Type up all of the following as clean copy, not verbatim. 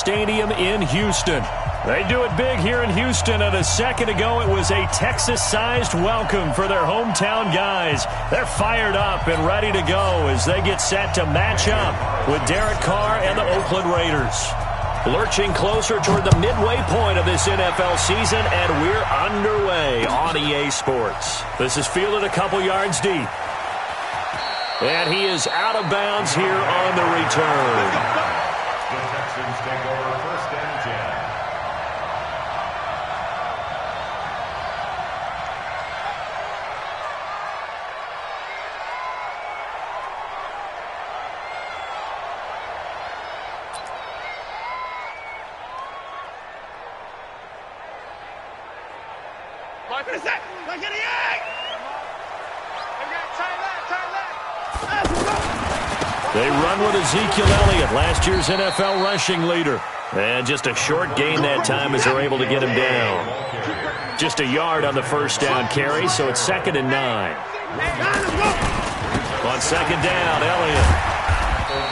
Stadium in Houston. They do it big here in Houston, and a second ago it was a Texas-sized welcome for their hometown guys. They're fired up and ready to go as they get set to match up with Derek Carr and the Oakland Raiders. Lurching closer toward the midway point of this NFL season, and we're underway on EA Sports. This is fielded a couple yards deep. And he is out of bounds here on the return. The Texans take over first and 10. They run with Ezekiel Elliott, last year's NFL rushing leader. And just a short gain that time as they're able to get him down. Just a yard on the first down carry, so it's 2nd and 9. On 2nd down, Elliott.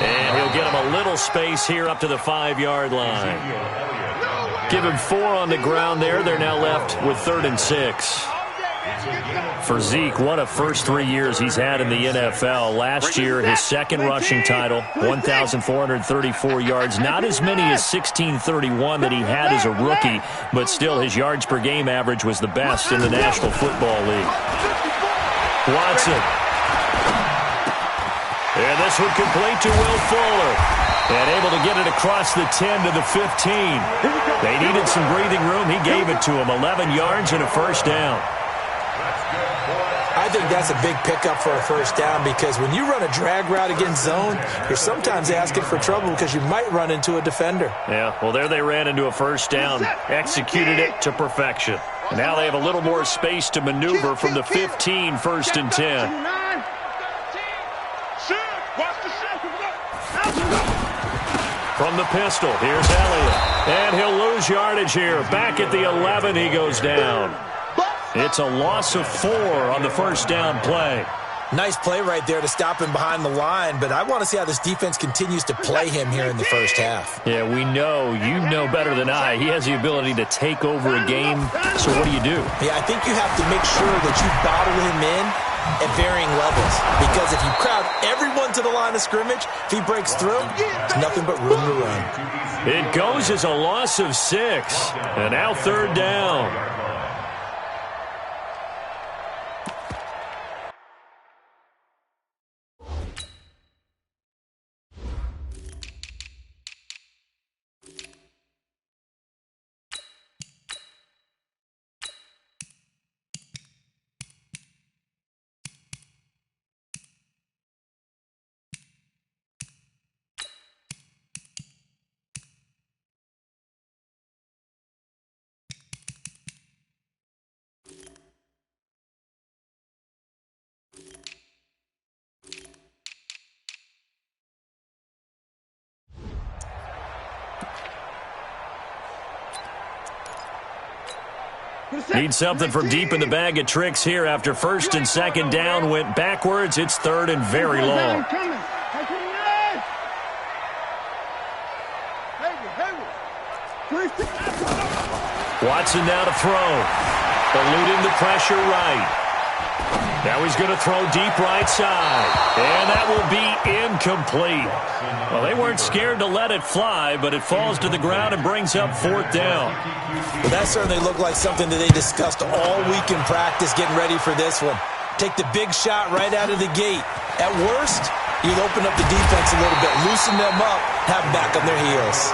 And he'll get him a little space here up to the 5-yard line. Give him 4 on the ground there. They're now left with 3rd and 6. For Zeke, what a first 3 years he's had in the NFL. Last year, his second rushing title, 1,434 yards. Not as many as 1,631 that he had as a rookie, but still his yards per game average was the best in the National Football League. Watson. And this one complete to Will Fuller. And able to get it across the 10 to the 15. They needed some breathing room. He gave it to him. 11 yards and a first down. I think that's a big pickup for a first down because when you run a drag route against zone, you're sometimes asking for trouble because you might run into a defender. Yeah, well, there they ran into a first down, executed it to perfection. And now they have a little more space to maneuver from the 15, 1st and 10. From the pistol, here's Elliott. And he'll lose yardage here. Back at the 11, he goes down. It's a loss of 4 on the first down play. Nice play right there to stop him behind the line, but I want to see how this defense continues to play him here in the first half. Yeah, we know. You know better than I. He has the ability to take over a game, so what do you do? Yeah, I think you have to make sure that you bottle him in at varying levels, because if you crowd everyone to the line of scrimmage, if he breaks through, there's nothing but room to run. It goes as a loss of 6, and now 3rd down. Need something from deep in the bag of tricks here after 1st and 2nd down went backwards. It's 3rd and very long. Watson now to throw. Eluding the pressure right. Now he's going to throw deep right side. And that will be incomplete. Well, they weren't scared to let it fly, but it falls to the ground and brings up 4th down. Well, that certainly looked like something that they discussed all week in practice getting ready for this one. Take the big shot right out of the gate. At worst, you'd open up the defense a little bit, loosen them up, have them back on their heels.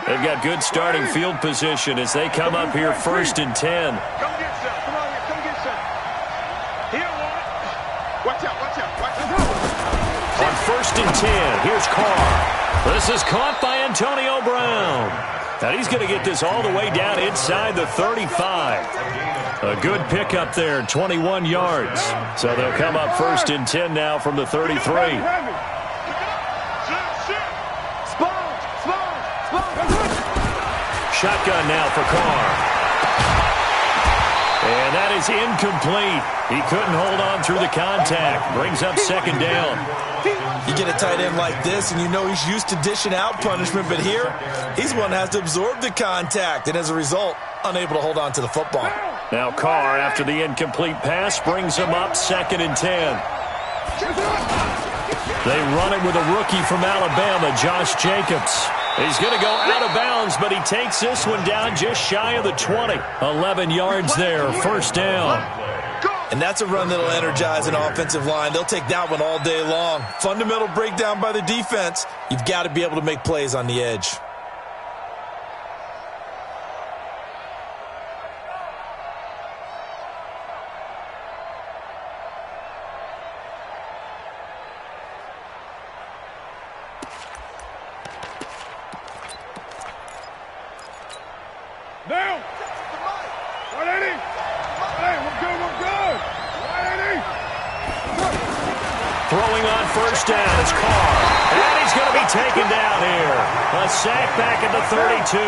They've got good starting field position as they come up here 1st and 10. Come get some. Come on here. Come get some. Here, watch out. Watch out. Watch out. On 1st and 10, here's Carr. This is caught by Antonio Brown. Now he's going to get this all the way down inside the 35. A good pickup there, 21 yards. So they'll come up 1st and 10 now from the 33. Shotgun now for Carr. And And that is incomplete. He couldn't hold on through the contact. Brings up second down. You get a tight end like this, and you know he's used to dishing out punishment, but here, he's one that has to absorb the contact, and as a result, unable to hold on to the football. Now Carr, after the incomplete pass, brings him up 2nd and 10. They run it with a rookie from Alabama, Josh Jacobs. He's going to go out of bounds, but he takes this one down just shy of the 20. 11 yards there, first down. And that's a run that'll energize an offensive line. They'll take that one all day long. Fundamental breakdown by the defense. You've got to be able to make plays on the edge. Down. Right, Eddie. Hey, we're good, we're good. Right, Eddie. Throwing on first down is Carr. And he's going to be taken down here. A sack back at the 32.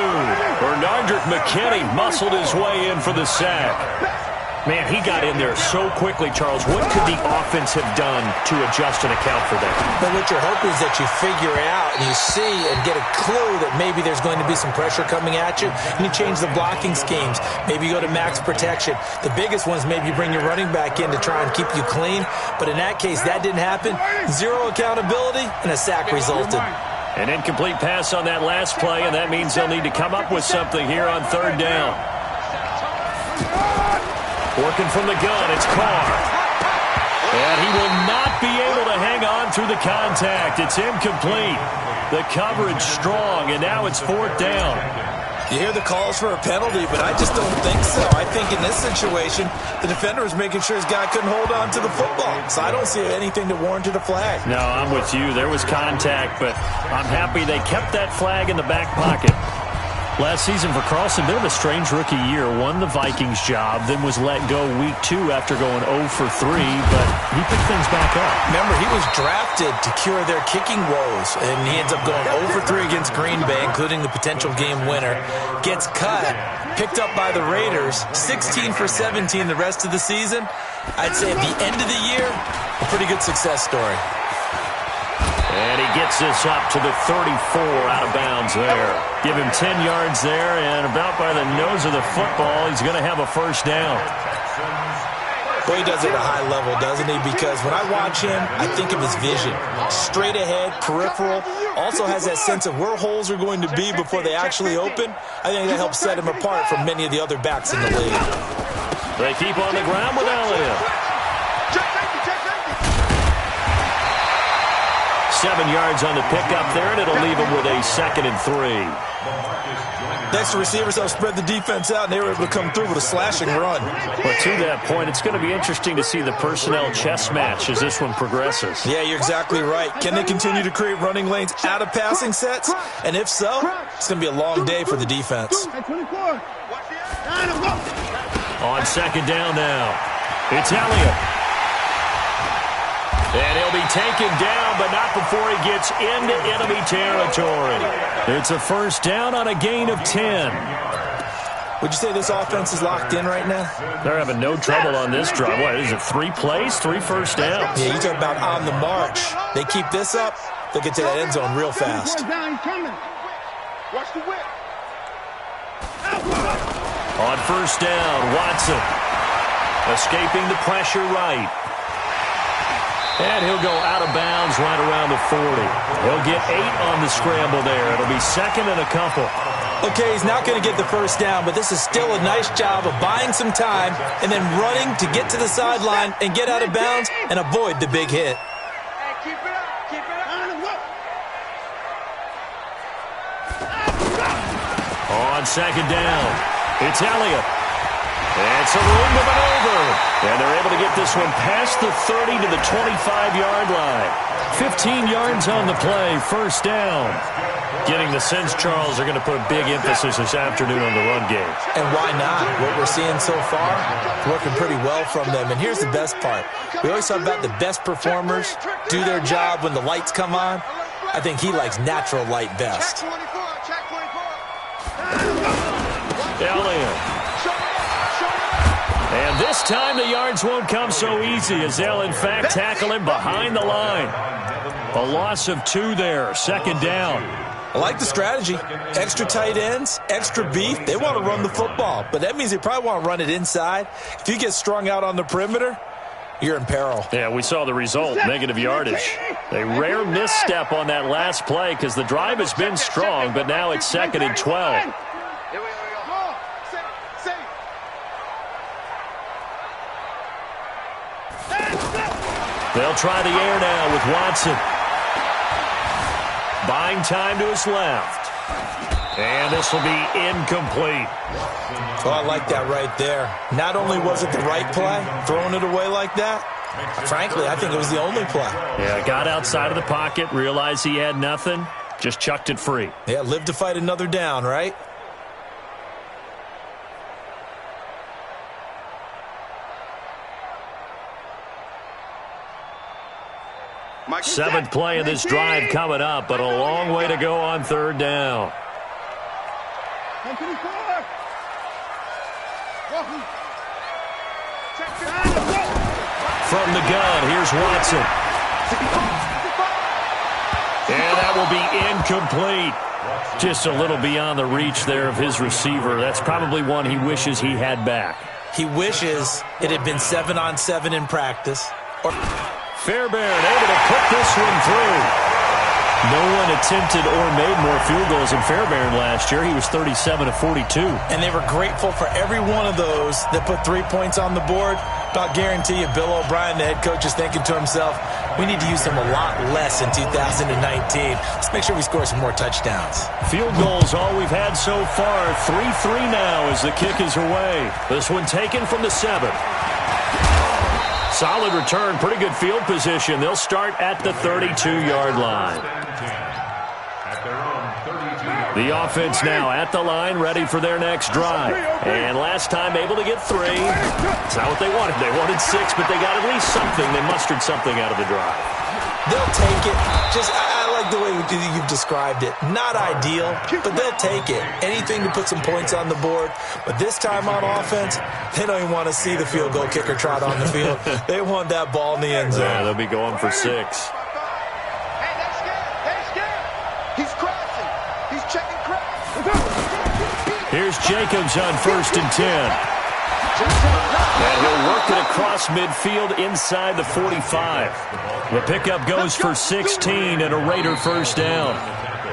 Bernardrick McKinney muscled his way in for the sack. Man, he got in there so quickly, Charles. What could the offense have done to adjust and account for that? But what you're hoping is that you figure out and you see and get a clue that maybe there's going to be some pressure coming at you, and you change the blocking schemes. Maybe you go to max protection. The biggest ones, maybe you bring your running back in to try and keep you clean. But in that case, that didn't happen. Zero accountability, and a sack resulted. An incomplete pass on that last play, and that means they'll need to come up with something here on 3rd down. Working from the gun, it's Carr. And he will not be able to hang on through the contact. It's incomplete. The coverage strong, and now it's 4th down. You hear the calls for a penalty, but I just don't think so. I think in this situation, the defender was making sure his guy couldn't hold on to the football. So I don't see anything that warranted a flag. No, I'm with you. There was contact, but I'm happy they kept that flag in the back pocket. Last season for Carlson, bit of a strange rookie year. Won the Vikings job, then was let go week 2 after going 0 for 3, but he picked things back up. Remember, he was drafted to cure their kicking woes, and he ends up going 0 for 3 against Green Bay, including the potential game winner. Gets cut, picked up by the Raiders, 16 for 17 the rest of the season. I'd say at the end of the year, a pretty good success story. And he gets this up to the 34 out of bounds there. Give him 10 yards there, and about by the nose of the football, he's going to have a first down. Well, he does it at a high level, doesn't he? Because when I watch him, I think of his vision. Straight ahead, peripheral, also has that sense of where holes are going to be before they actually open. I think that helps set him apart from many of the other backs in the league. They keep on the ground with Elliott. 7 yards on the pickup there, and it'll leave him with a 2nd and 3. Next, receivers help spread the defense out, and they were able to come through with a slashing run. But to that point, it's going to be interesting to see the personnel chess match as this one progresses. Yeah, you're exactly right. Can they continue to create running lanes out of passing sets? And if so, it's going to be a long day for the defense. On 2nd down now, it's Elliott. And he'll be taken down, but not before he gets into enemy territory. It's a first down on a gain of 10. Would you say this offense is locked in right now? They're having no trouble on this drive. What, is it 3 plays, 3 first downs? Yeah, you talk about on the march. They keep this up, they'll get to that end zone real fast. Watch the whip. On first down, Watson escaping the pressure right. And he'll go out of bounds right around the 40. He'll get 8 on the scramble there. It'll be 2nd and a couple. Okay, he's not going to get the first down, but this is still a nice job of buying some time and then running to get to the sideline and get out of bounds and avoid the big hit. Hey, keep it up. Keep it up. On 2nd down, it's Elliott. And it's a room to maneuver. And they're able to get this one past the 30 to the 25-yard line. 15 yards on the play, first down. Getting the sense, Charles, are going to put a big emphasis this afternoon on the run game. And why not? What we're seeing so far, working pretty well from them. And here's the best part. We always talk about the best performers do their job when the lights come on. I think he likes natural light best. Elliott. And And this time the yards won't come so easy as they'll, in fact, tackle him behind the line. A loss of 2 there, 2nd down. I like the strategy. Extra tight ends, extra beef. They want to run the football, but that means they probably want to run it inside. If you get strung out on the perimeter, you're in peril. Yeah, we saw the result, negative yardage. A rare misstep on that last play because the drive has been strong, but now it's 2nd and 12. They'll try the air now with Watson. Buying time to his left. And this will be incomplete. Oh, I like that right there. Not only was it the right play, throwing it away like that, frankly, I think it was the only play. Yeah, got outside of the pocket, realized he had nothing, just chucked it free. Yeah, live to fight another down, right? Seventh play of this drive coming up, but a long way to go on 3rd down. From the gun, here's Watson. And that will be incomplete. Just a little beyond the reach there of his receiver. That's probably one he wishes he had back. He wishes it had been 7-on-7 in practice. Fairbairn able to put this one through. No one attempted or made more field goals than Fairbairn last year. He was 37 of 42. And they were grateful for every one of those that put 3 points on the board. But I'll guarantee you, Bill O'Brien, the head coach, is thinking to himself, we need to use him a lot less in 2019. Let's make sure we score some more touchdowns. Field goals all we've had so far. 3-3 now as the kick is away. This one taken from the 7. Solid return, pretty good field position. They'll start at the 32-yard line. The offense now at the line, ready for their next drive. And last time able to get 3. It's not what they wanted. They wanted 6, but they got at least something. They mustered something out of the drive. They'll take it. I like the way you've described it. Not ideal, but they'll take it. Anything to put some points on the board. But this time on offense, they don't even want to see the field goal kicker trot on the field. They want that ball in the end zone. Yeah, they'll be going for 6. Hey, they're scared. They're scared. He's crashing. He's checking crash. Here's Jacobs on 1st and 10. And he'll work it across midfield inside the 45. The pickup goes for 16 and a Raider 1st down.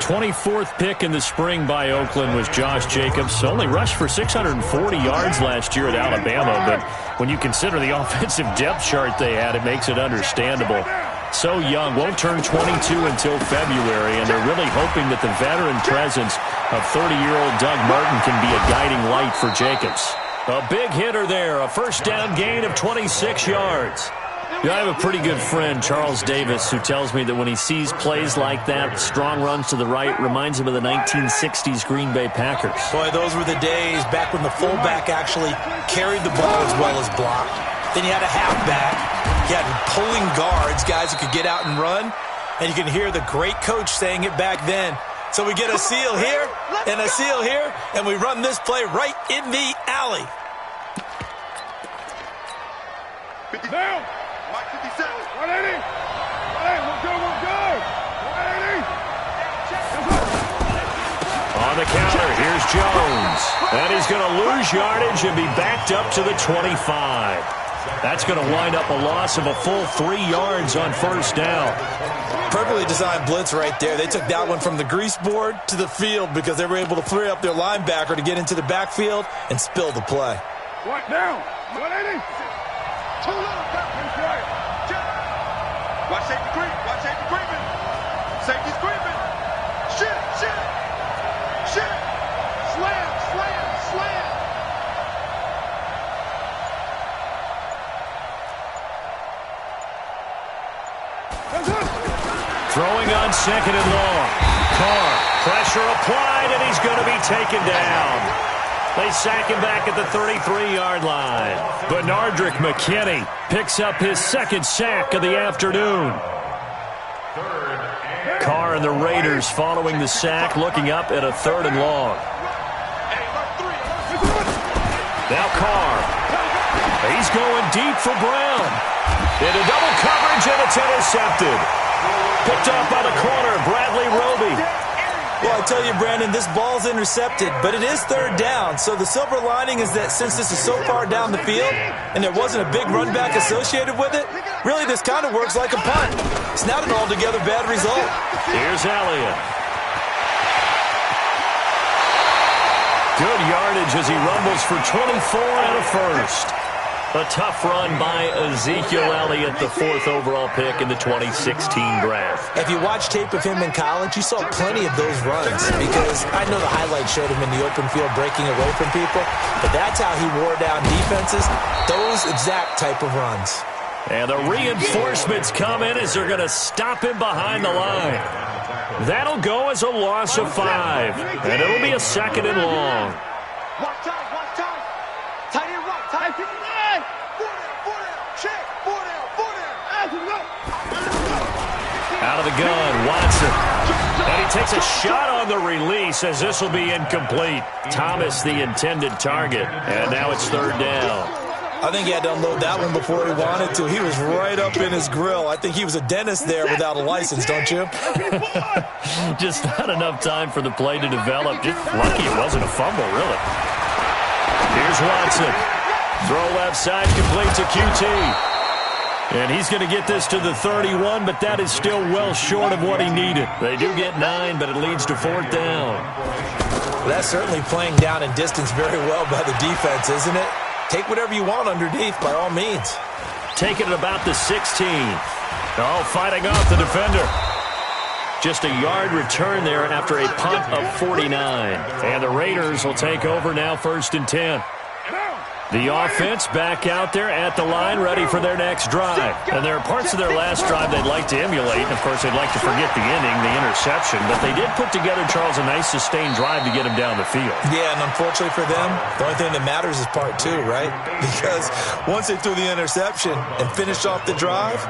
24th pick in the spring by Oakland was Josh Jacobs. Only rushed for 640 yards last year at Alabama, but when you consider the offensive depth chart they had, it makes it understandable. So young, won't turn 22 until February, and they're really hoping that the veteran presence of 30-year-old Doug Martin can be a guiding light for Jacobs. A big hitter there, a 1st down gain of 26 yards. I have a pretty good friend, Charles Davis, who tells me that when he sees plays like that, strong runs to the right, reminds him of the 1960s Green Bay Packers. Boy, those were the days back when the fullback actually carried the ball as well as blocked. Then you had a halfback. You had pulling guards, guys who could get out and run. And you can hear the great coach saying it back then. So we get a seal here and a seal here, and we run this play right in the alley. Down. Mike 57. 180. 180. We're good. 180. On the counter, here's Jones. And he's going to lose yardage and be backed up to the 25. That's going to wind up a loss of a full 3 yards on 1st down. Perfectly designed blitz right there. They took that one from the grease board to the field because they were able to free up their linebacker to get into the backfield and spill the play. What down? 180. Too low. That's right. Watch safety creep. Watch safety creeping. Safety's creeping. Shit. Slam. Throwing on 2nd and long. Carr, pressure applied, and he's going to be taken down. They sack him back at the 33-yard line. Benardrick McKinney picks up his 2nd sack of the afternoon. Carr and the Raiders following the sack, looking up at a 3rd and long. Now Carr. He's going deep for Brown. Into double coverage, and it's intercepted. Picked off by the corner, Bradley Roby. Well, I tell you, Brandon, this ball's intercepted, but it is third down. So the silver lining is that since this is so far down the field and there wasn't a big run back associated with it, really this kind of works like a punt. It's not an altogether bad result. Here's Elliott. Good yardage as he rumbles for 24 and a first. A tough run by Ezekiel Elliott, the 4th overall pick in the 2016 draft. If you watch tape of him in college, you saw plenty of those runs because I know the highlights showed him in the open field breaking away from people, but that's how he wore down defenses, those exact type of runs. And the reinforcements come in as they're going to stop him behind the line. That'll go as a loss of 5, and it'll be a 2nd and long. Watch time. Tight end right, tight end. Out of the gun, Watson. And he takes a shot on the release as this will be incomplete. Thomas, the intended target. And now it's 3rd down. I think he had to unload that one before he wanted to. He was right up in his grill. I think he was a dentist there without a license, don't you? Just not enough time for the play to develop. Just lucky it wasn't a fumble, really. Here's Watson. Throw left side, complete to QT. And he's going to get this to the 31, but that is still well short of what he needed. They do get 9, but it leads to 4th down. Well, that's certainly playing down in distance very well by the defense, isn't it? Take whatever you want underneath, by all means. Taking it about the 16. Oh, fighting off the defender. Just a yard return there after a punt of 49. And the Raiders will take over now, 1st and 10. The offense back out there at the line, ready for their next drive. And there are parts of their last drive they'd like to emulate. And, of course, they'd like to forget the inning, the interception. But they did put together, Charles, a nice sustained drive to get him down the field. Yeah, and unfortunately for them, the only thing that matters is part 2, right? Because once they threw the interception and finished off the drive,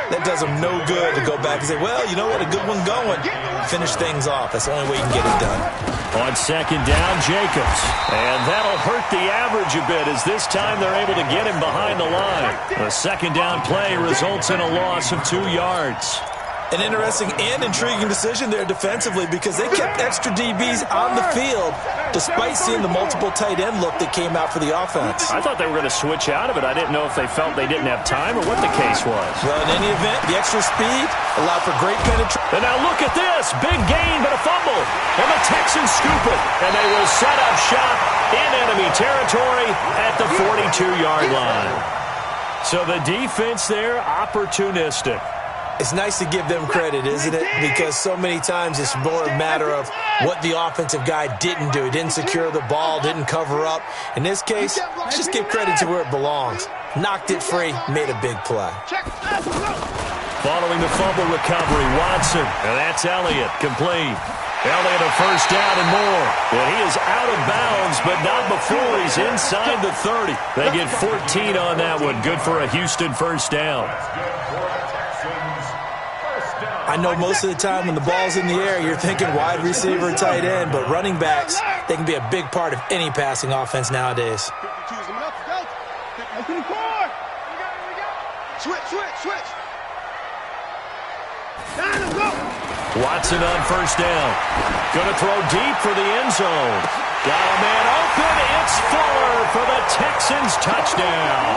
that does them no good to go back and say, well, you know what, a good one going. Finish things off. That's the only way you can get it done. On 2nd down, Jacobs. And that'll hurt the average a bit as this time they're able to get him behind the line. The 2nd down play results in a loss of 2 yards. An interesting and intriguing decision there defensively because they kept extra DBs on the field despite seeing the multiple tight end look that came out for the offense. I thought they were going to switch out of it. I didn't know if they felt they didn't have time or what the case was. Well, in any event, the extra speed allowed for great penetration. And now look at this. Big gain, but a fumble. And the Texans scoop it. And they will set up shop in enemy territory at the 42-yard line. So the defense there, opportunistic. It's nice to give them credit, isn't it? Because so many times it's more a matter of what the offensive guy didn't do. He didn't secure the ball, didn't cover up. In this case, let's just give credit to where it belongs. Knocked it free, made a big play. Following the fumble recovery, Watson. And that's Elliott, complete. Elliott a 1st down and more. And he is out of bounds, but not before he's inside the 30. They get 14 on that one. Good for a Houston 1st down. I know most of the time when the ball's in the air, you're thinking wide receiver and tight end, but running backs, they can be a big part of any passing offense nowadays. Switch. Watson on 1st down. Going to throw deep for the end zone. Got a man open. It's Fuller for the Texans touchdown.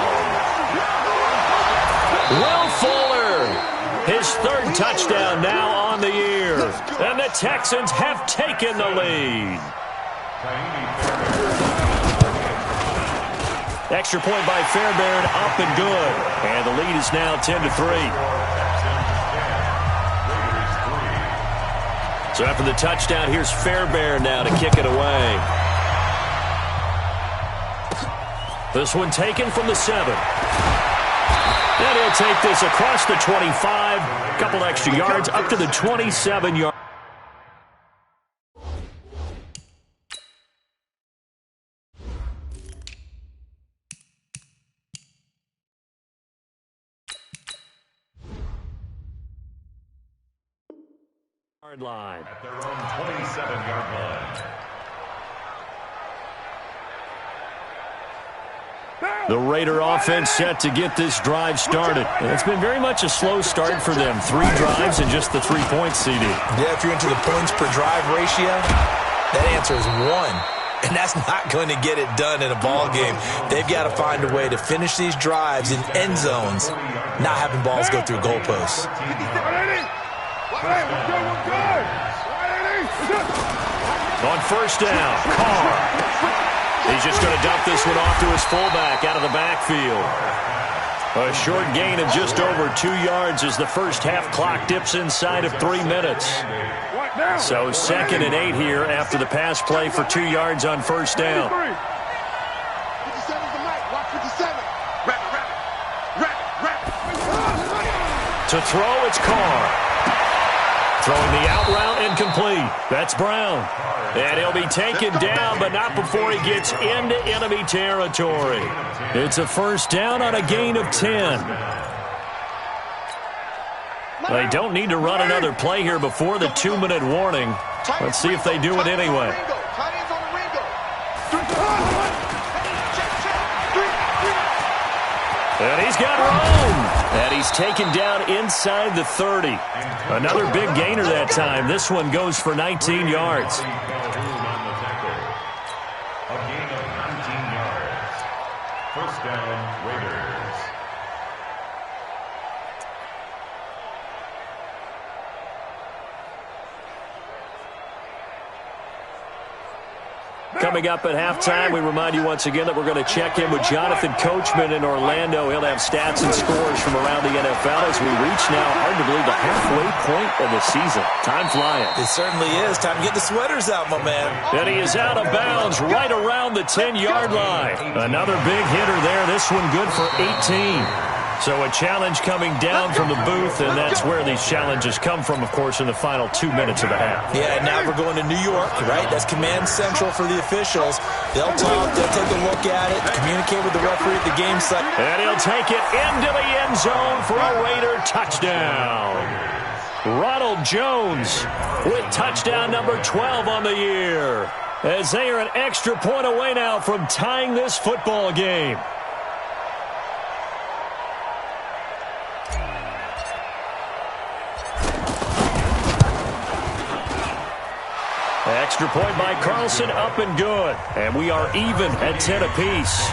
Will Fuller. His 3rd touchdown now on the year. And the Texans have taken the lead. Extra point by Fairbairn, up and good. And the lead is now 10-3. So after the touchdown, here's Fairbairn now to kick it away. This one taken from the 7. And he'll take this across the 25, a couple extra yards, up to the 27-yard. Line. At their own 27-yard line. The Raider offense set to get this drive started. It's been very much a slow start for them. 3 drives and just the 3 points, CD. Yeah, if you're into the points per drive ratio, that answer is 1. And that's not going to get it done in a ball game. They've got to find a way to finish these drives in end zones, not having balls go through goalposts. On first down, Carr. He's just going to dump this one off to his fullback out of the backfield. A short gain of just over 2 yards as the first half clock dips inside of 3 minutes. So 2nd and 8 here after the pass play for 2 yards on first down. To throw, it's Carr. Throwing the out route incomplete. That's Brown. And he'll be taken down, but not before he gets into enemy territory. It's a first down on a gain of 10. They don't need to run another play here before the 2-minute warning. Let's see if they do it anyway. And he's got room. And he's taken down inside the 30. Another big gainer that time. This one goes for 19 yards. A gain of 19 yards. First down, Raiders. Coming up at halftime, we remind you once again that we're going to check in with Jonathan Coachman in Orlando. He'll have stats and scores from around the NFL as we reach now, hard to believe, the halfway point of the season. Time flying. It certainly is. Time to get the sweaters out, my man. And he is out of bounds right around the 10-yard line. Another big hitter there. This one good for 18. So a challenge coming down from the booth, and that's where these challenges come from, of course, in the final 2 minutes of the half. Yeah, now we're going to New York, right? That's command central for the officials. They'll talk, they'll take a look at it, communicate with the referee at the game site. And he'll take it into the end zone for a Raider touchdown. Ronald Jones with touchdown number 12 on the year, as they are an extra point away now from tying this football game. Extra point by Carlson, up and good. And we are even at 10 apiece.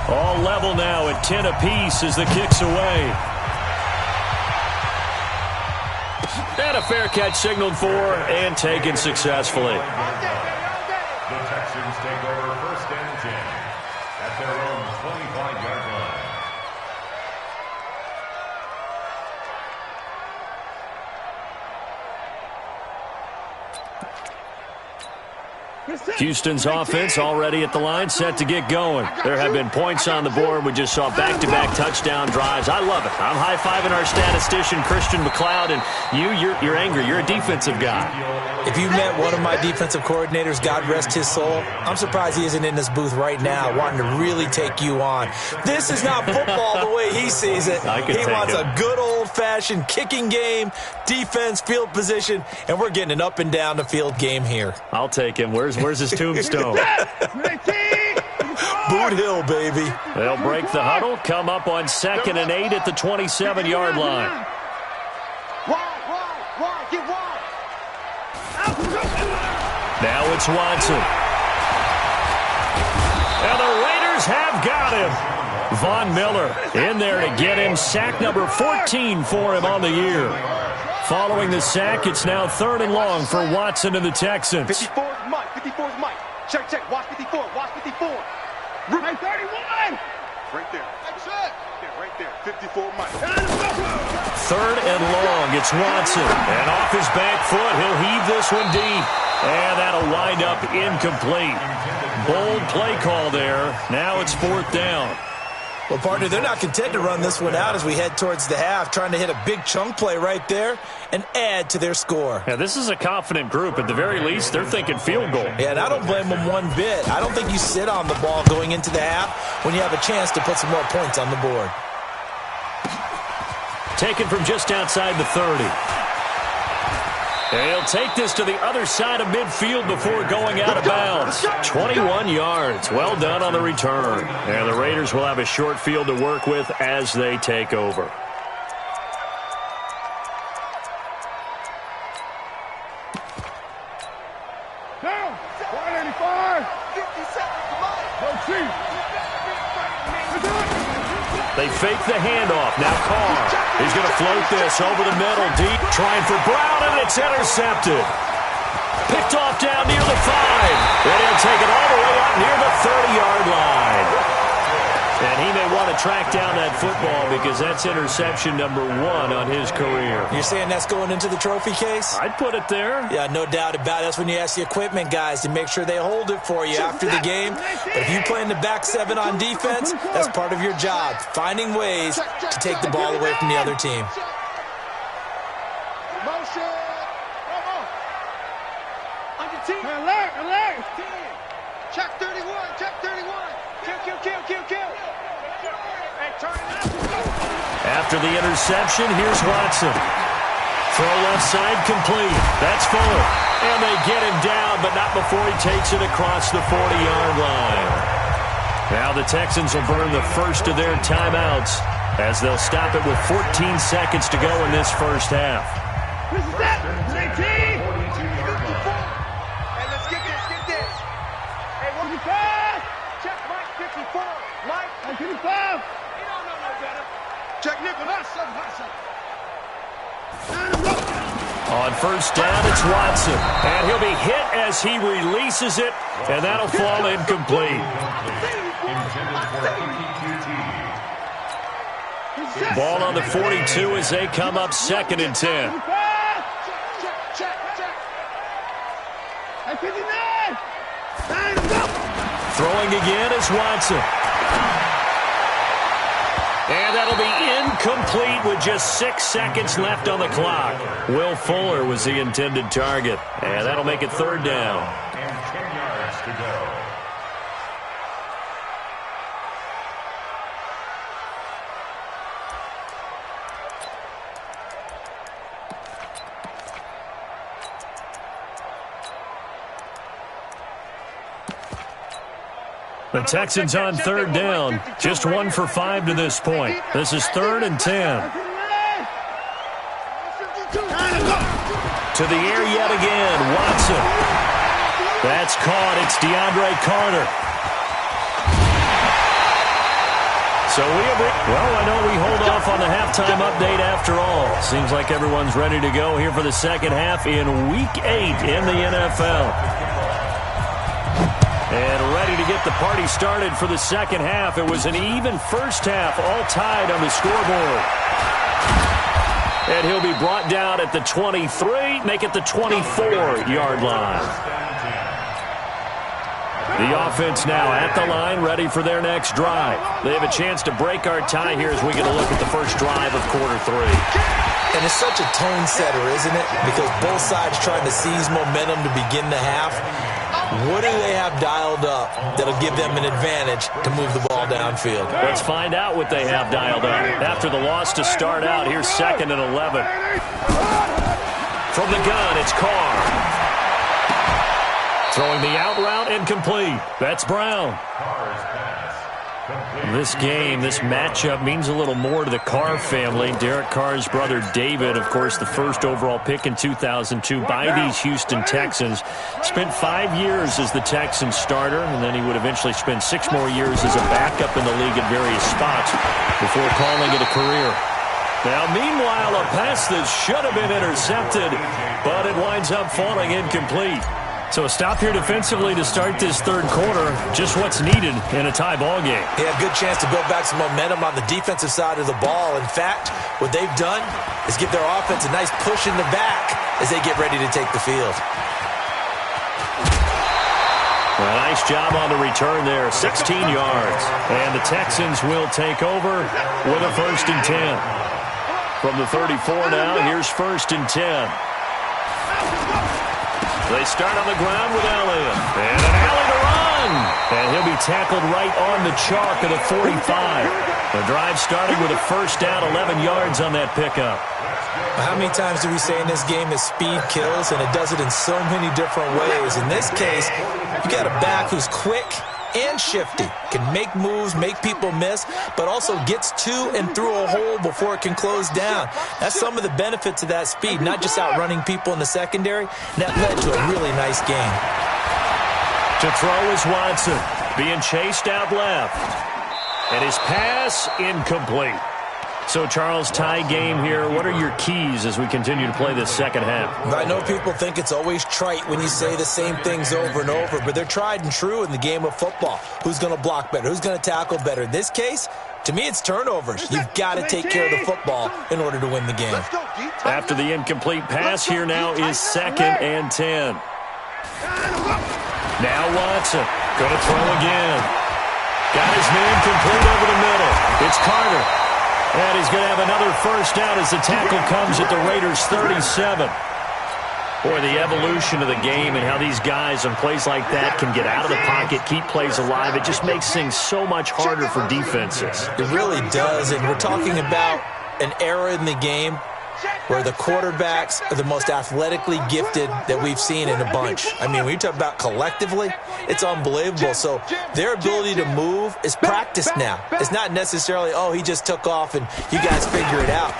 All level now at 10 apiece as the kick's away. And a fair catch signaled for and taken successfully. The Texans take over first and 10 at their own 25-yard line. Houston's offense already at the line, set to get going. There have been points on the board. We just saw back-to-back touchdown drives. I love it. I'm high-fiving our statistician, Christian McLeod, and you're angry. You're a defensive guy. If you met one of my defensive coordinators, God rest his soul, I'm surprised he isn't in this booth right now wanting to really take you on. This is not football the way he sees it. He wants a good old-fashioned kicking game, defense, field position, and we're getting an up-and-down-the-field game here. I'll take him. Where's his tombstone? Boot Hill, baby. They'll break the huddle, come up on 2nd and 8 at the 27-yard line. Now it's Watson. And the Raiders have got him. Von Miller in there to get him. Sack number 14 for him on the year. Following the sack, it's now 3rd and long for Watson and the Texans. 54 is Mike. 54 is Mike. Check. Watch 54. Watch 54. Right 31. Right there. That's it. Yeah, right there. 54 Mike. 3rd and long. It's Watson. And off his back foot, he'll heave this one deep. And that'll wind up incomplete. Bold play call there. Now it's 4th down. Well, partner, they're not content to run this one out as we head towards the half, trying to hit a big chunk play right there and add to their score. Yeah, this is a confident group. At the very least, they're thinking field goal. Yeah, and I don't blame them one bit. I don't think you sit on the ball going into the half when you have a chance to put some more points on the board. Taken from just outside the 30. He'll take this to the other side of midfield before going out of bounds. 21 yards. Well done on the return. And the Raiders will have a short field to work with as they take over. Down. 185. 50 seconds. Come on. Let's see. They fake the handoff. Now Carr. He's going to float this over the middle, deep, trying for Brown, and it's intercepted. Picked off down near the 5. And he'll take it all the way out near the 30-yard line. And he may want to track down that football because that's interception number 1 on his career. You're saying that's going into the trophy case? I'd put it there. Yeah, no doubt about it. That's when you ask the equipment guys to make sure they hold it for you after the game. But if you play in the back 7 on defense, that's part of your job, finding ways to take the ball away from the other team. Motion. On your team. Alert. Check 31. Check 31. Kill. Hey, turn it up. After the interception, here's Watson. Throw left side complete. That's Fuller. And they get him down, but not before he takes it across the 40-yard line. Now the Texans will burn the first of their timeouts as they'll stop it with 14 seconds to go in this first half. This is that. 18. 54. Hey, let's get this. Hey, 55. Check Mike 54. Mike 55. He don't know no better. Check Nicholas. On first down, it's Watson. And he'll be hit as he releases it, and that'll fall incomplete. Ball on the 42 as they come up 2nd and 10. Check. Hey, 59. Throwing again is Watson. And that'll be incomplete with just 6 seconds left on the clock. Will Fuller was the intended target. And that'll make it 3rd down. And 10 yards to go. The Texans on 3rd down. Just 1 for 5 to this point. This is 3rd and 10. To the air yet again. Watson. That's caught. It's DeAndre Carter. So I know we hold off on the halftime update after all. Seems like everyone's ready to go here for the second half in Week 8 in the NFL. And ready to get the party started for the second half. It was an even first half, all tied on the scoreboard. And he'll be brought down at the 23, make it the 24-yard line. The offense now at the line, ready for their next drive. They have a chance to break our tie here as we get a look at the first drive of quarter 3. And it's such a tone setter, isn't it? Because both sides trying to seize momentum to begin the half. What do they have dialed up that'll give them an advantage to move the ball downfield? Let's find out what they have dialed up. After the loss to start out, here's 2nd and 11. From the gun, it's Carr. Throwing the out route incomplete. That's Brown. This game, this matchup means a little more to the Carr family. Derek Carr's brother David, of course, the first overall pick in 2002 by these Houston Texans. Spent 5 years as the Texans starter, and then he would eventually spend 6 more years as a backup in the league at various spots before calling it a career. Now, meanwhile, a pass that should have been intercepted, but it winds up falling incomplete. So a stop here defensively to start this 3rd quarter. Just what's needed in a tie ball game. Yeah, good chance to build back some momentum on the defensive side of the ball. In fact, what they've done is give their offense a nice push in the back as they get ready to take the field. A nice job on the return there, 16 yards. And the Texans will take over with a 1st and 10. From the 34 now, here's 1st and 10. They start on the ground with Elliott. And an alley to run. And he'll be tackled right on the chalk of the 45. The drive started with a 1st down, 11 yards on that pickup. How many times do we say in this game that speed kills, and it does it in so many different ways? In this case, you got a back who's quick and shifty, can make moves, make people miss, but also gets to and through a hole before it can close down. That's some of the benefits of that speed, not just outrunning people in the secondary. And that led to a really nice game. To throw is Watson, being chased out left. And his pass incomplete. So, Charles, tie game here. What are your keys as we continue to play this second half? I know people think it's always trite when you say the same things over and over, but they're tried and true in the game of football. Who's going to block better? Who's going to tackle better? In this case, to me, it's turnovers. You've got to take care of the football in order to win the game. After the incomplete pass, here now is 2nd and 10. Now Watson going to throw again. Got his man complete over the middle. It's Carter. And he's going to have another 1st down as the tackle comes at the Raiders' 37. Boy, the evolution of the game and how these guys on plays like that can get out of the pocket, keep plays alive, it just makes things so much harder for defenses. It really does, and we're talking about an era in the game where the quarterbacks are the most athletically gifted that we've seen in a bunch. I mean, when you talk about collectively, it's unbelievable. So their ability to move is practiced now. It's not necessarily, oh, he just took off and you guys figure it out.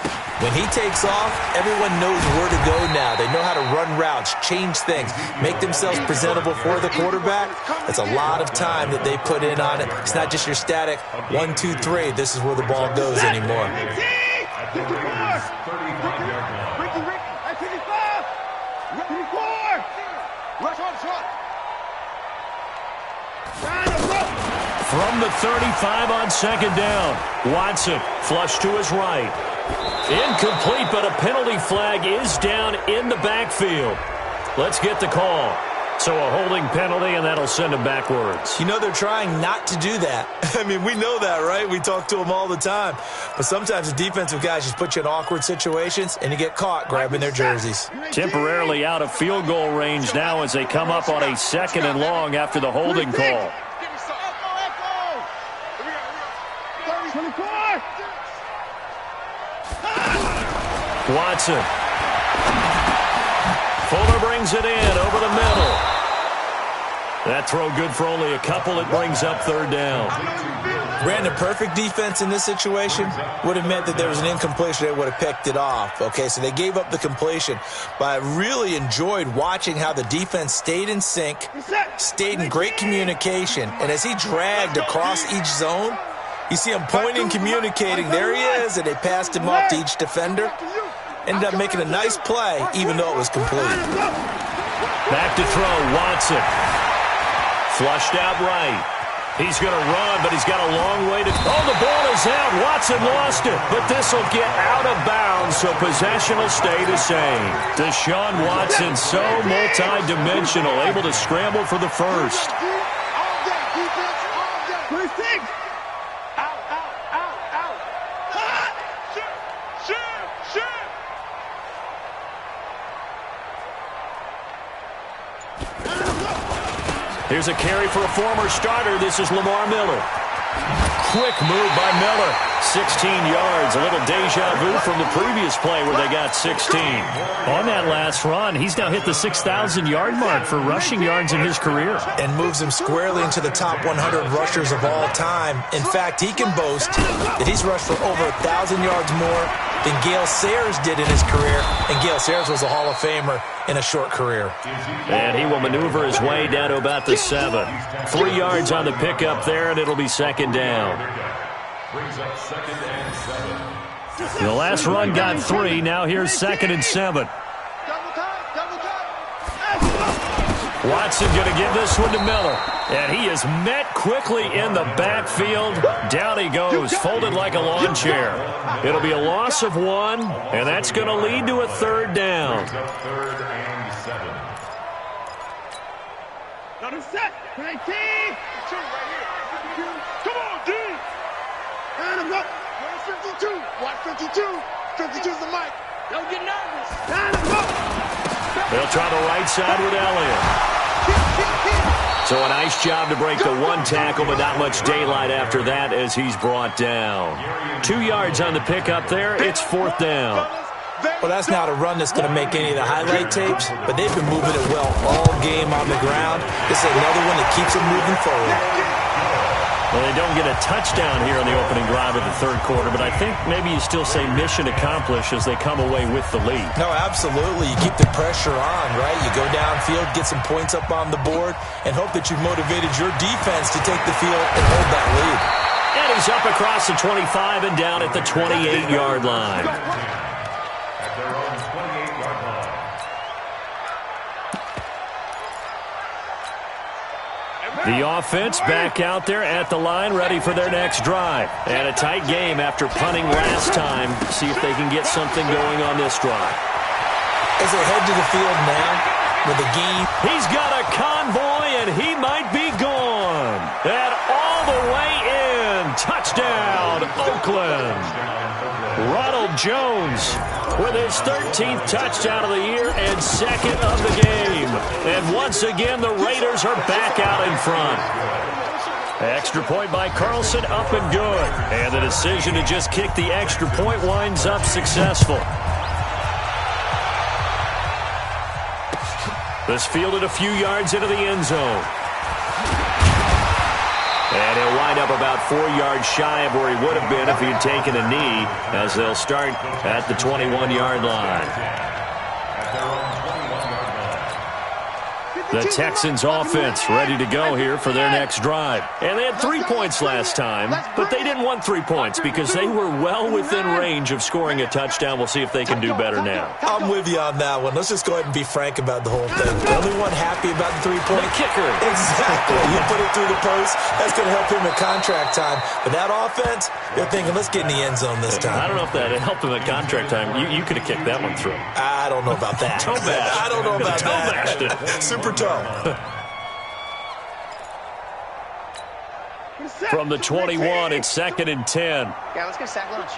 When he takes off, everyone knows where to go now. They know how to run routes, change things, make themselves presentable for the quarterback. That's a lot of time that they put in on it. It's not just your static 1, 2, 3. This is where the ball goes anymore. From the 35 on 2nd down, Watson flush to his right. Incomplete, but a penalty flag is down in the backfield. Let's get the call. So a holding penalty, and that'll send him backwards. You know, they're trying not to do that. I mean, we know that, right? We talk to them all the time. But sometimes the defensive guys just put you in awkward situations, and you get caught grabbing their jerseys. Temporarily out of field goal range now as they come up on a 2nd and long after the holding call. Watson. Fuller brings it in over the middle. That throw good for only a couple. It brings up 3rd down. Brandon, perfect defense in this situation would have meant that there was an incompletion. They would have picked it off. Okay, so they gave up the completion. But I really enjoyed watching how the defense stayed in sync, stayed in great communication. And as he dragged across each zone, you see him pointing, communicating. There he is, and they passed him off to each defender. Ended up making a nice play, even though it was complete. Back to throw, Watson. Flushed out right. He's going to run, but he's got a long way to... Oh, the ball is out. Watson lost it, but this will get out of bounds, so possession will stay the same. Deshaun Watson, so multi-dimensional, able to scramble for the first. Here's a carry for a former starter. This is Lamar Miller. Quick move by Miller. 16 yards. A little deja vu from the previous play where they got 16. On that last run, he's now hit the 6,000-yard mark for rushing yards in his career. And moves him squarely into the top 100 rushers of all time. In fact, he can boast that he's rushed for over 1,000 yards more than Gale Sayers did in his career. And Gale Sayers was a Hall of Famer in a short career. And he will maneuver his way down to about the 7. 3 yards on the pickup there, and it'll be 2nd down. The last run got 3. Now here's 2nd and 7. Watson going to give this one to Miller. And he is met quickly in the backfield. Down he goes, folded like a lawn chair. It'll be a loss of 1, and that's going to lead to a 3rd down. Got him set. 19. 2 right here. Come on, D. And him up. Where's 52? Watch 52. 52's the mic. Don't get nervous. And him up. They'll try the right side with Elliott. So a nice job to break the one tackle, but not much daylight after that as he's brought down. 2 yards on the pickup there. It's 4th down. Well, that's not a run that's going to make any of the highlight tapes, but they've been moving it well all game on the ground. This is another one that keeps them moving forward. Well, they don't get a touchdown here on the opening drive of the third quarter, but I think maybe you still say mission accomplished as they come away with the lead. No, absolutely. You keep the pressure on, right? You go downfield, get some points up on the board, and hope that you've motivated your defense to take the field and hold that lead. And he's up across the 25 and down at the 28-yard line. At their own 28-yard line. The offense back out there at the line, ready for their next drive. And a tight game after punting last time. See if they can get something going on this drive. As they head to the field now with a game. He's got a convoy, and he might be gone. And all the way in. Touchdown, Oakland. Ronald Jones with his 13th touchdown of the year and 2nd of the game. And once again, the Raiders are back out in front. Extra point by Carlson, up and good. And the decision to just kick the extra point winds up successful. This fielded a few yards into the end zone. And he'll wind up about 4 yards shy of where he would have been if he had taken a knee, as they'll start at the 21-yard line. The Texans offense ready to go here for their next drive. And they had 3 points last time, but they didn't want 3 points because they were well within range of scoring a touchdown. We'll see if they can do better now. I'm with you on that one. Let's just go ahead and be frank about the whole thing. The only one happy about the 3-point kicker. Exactly. You put it through the post. That's going to help him at contract time. But that offense, they're thinking, let's get in the end zone this time. I don't know if that helped him at contract time. You could have kicked that one through. I don't know about that. Toe bash. I don't know about Toe that. bashed it. Super toe. From the 21, it's 2nd and 10. Yeah, let's get a sack lunch.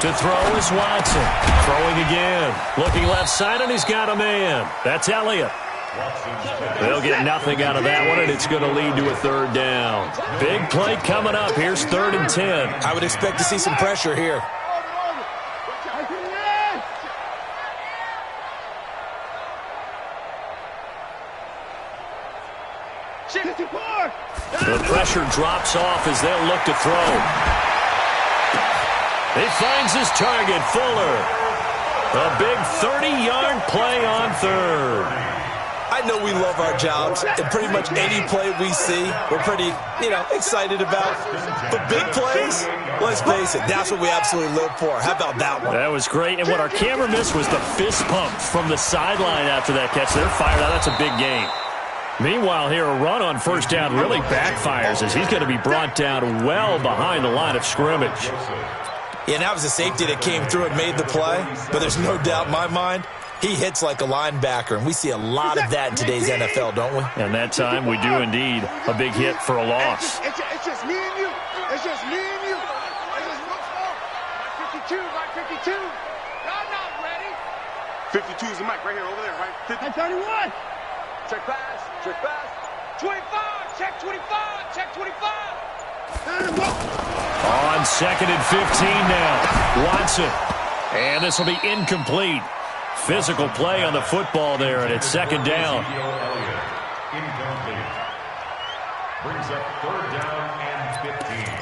To throw is Watson. Throwing again. Looking left side, and he's got a man. That's Elliott. They'll get nothing out of that one, and it's going to lead to a 3rd down. Big play coming up. Here's 3rd and 10. I would expect to see some pressure here. The pressure drops off as they'll look to throw. He finds his target, Fuller. A big 30-yard play on 3rd. I know we love our jobs, and pretty much any play we see, we're pretty, excited about. But big plays, let's face it, that's what we absolutely live for. How about that one? That was great, and what our camera missed was the fist pump from the sideline after that catch. They're fired out. That's a big game. Meanwhile, here, a run on 1st down really backfires as he's going to be brought down well behind the line of scrimmage. Yeah, and that was a safety that came through and made the play, but there's no doubt in my mind, he hits like a linebacker, and we see a lot of that in today's NFL, don't we? And that time, we do indeed. A big hit for a loss. It's just me and you. It's just me and you. It's just my 52, my 52. Y'all not ready. 52 is the mic right here, over there, right? 31. Check pass. Check pass. 25. Check 25. Check 25. On 2nd and 15 now. Watson. And this will be incomplete. Physical play on the football there, and it's 2nd down. Incomplete. Brings up 3rd down and 15.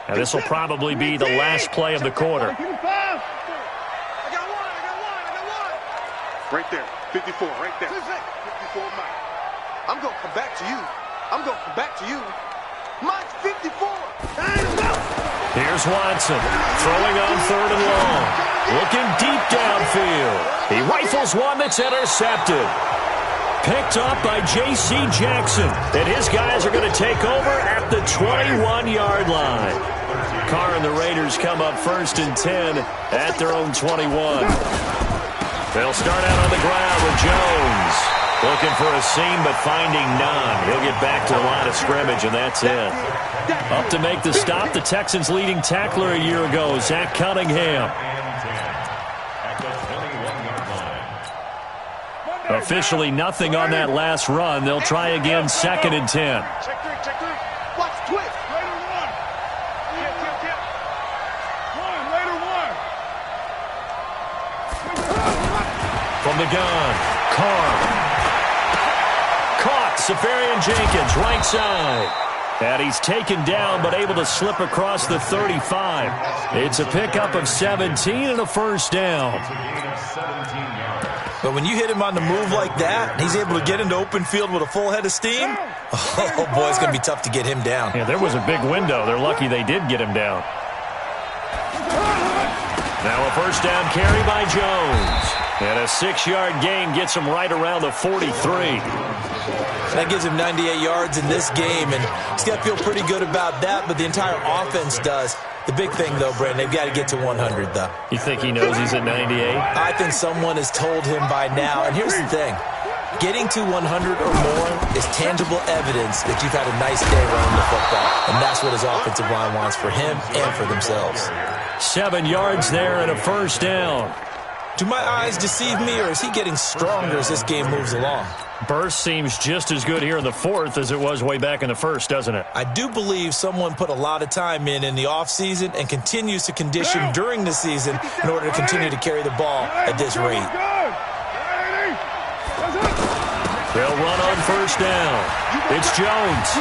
Now this will probably be the last play of the quarter. I got one. Right there. 54, right there. 54, Mike. I'm going to come back to you. Mike's 54. Here's Watson. Throwing on 3rd and long. Looking deep downfield. He rifles one that's intercepted. picked up by J.C. Jackson. And his guys are going to take over at the 21-yard line. Carr and the Raiders come up 1st and 10 at their own 21. They'll start out on the ground with Jones. Looking for a seam, but finding none. He'll get back to the line of scrimmage, and that's it. Up to make the stop, the Texans' leading tackler a year ago, Zach Cunningham. Officially nothing on that last run. They'll try again 2nd and 10. Check three. Watch, twist. Raider one. Tip. Raider one. From the gun, Carr. Caught, Safarian Jenkins, right side. And he's taken down, but able to slip across the 35. It's a pickup of 17 and a first down. But when you hit him on the move like that, he's able to get into open field with a full head of steam, oh boy, it's going to be tough to get him down. Yeah, there was a big window. They're lucky they did get him down. Now a first down carry by Jones. And a 6-yard gain gets him right around the 43. That gives him 98 yards in this game, and he's got to feel pretty good about that, but the entire offense does. The big thing, though, Brandon, they've got to get to 100, though. You think he knows he's at 98? I think someone has told him by now. And here's the thing. Getting to 100 or more is tangible evidence that you've had a nice day running the football. And that's what his offensive line wants for him and for themselves. 7 yards there and a first down. Do my eyes deceive me, or is he getting stronger as this game moves along? Burst seems just as good here in the 4th as it was way back in the 1st, doesn't it? I do believe someone put a lot of time in the offseason and continues to condition during the season in order to continue to carry the ball at this rate. They'll run on first down. It's Jones.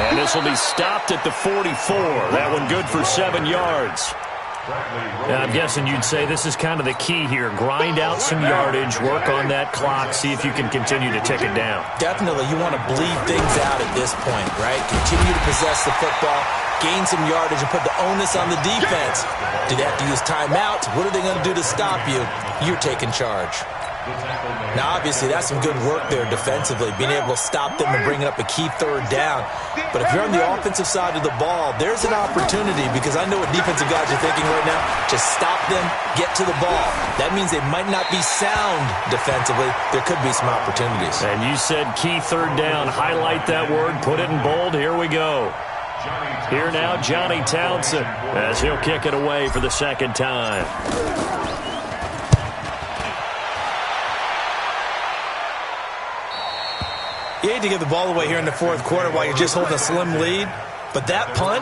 And this will be stopped at the 44. That one good for 7 yards. I'm guessing you'd say this is kind of the key here. Grind out some yardage, work on that clock, see if you can continue to tick it down. Definitely. You want to bleed things out at this point, right? Continue to possess the football, gain some yardage, and put the onus on the defense. Do they have to use timeouts? What are they going to do to stop you? You're taking charge. Now, obviously, that's some good work there defensively, being able to stop them and bringing up a key 3rd down. But if you're on the offensive side of the ball, there's an opportunity, because I know what defensive guys are thinking right now. Just stop them, get to the ball. That means they might not be sound defensively. There could be some opportunities. And you said key 3rd down. Highlight that word, put it in bold. Here we go. Here now, Johnny Townsend, as he'll kick it away for the 2nd time. You hate to give the ball away here in the 4th quarter while you're just holding a slim lead, but that punt,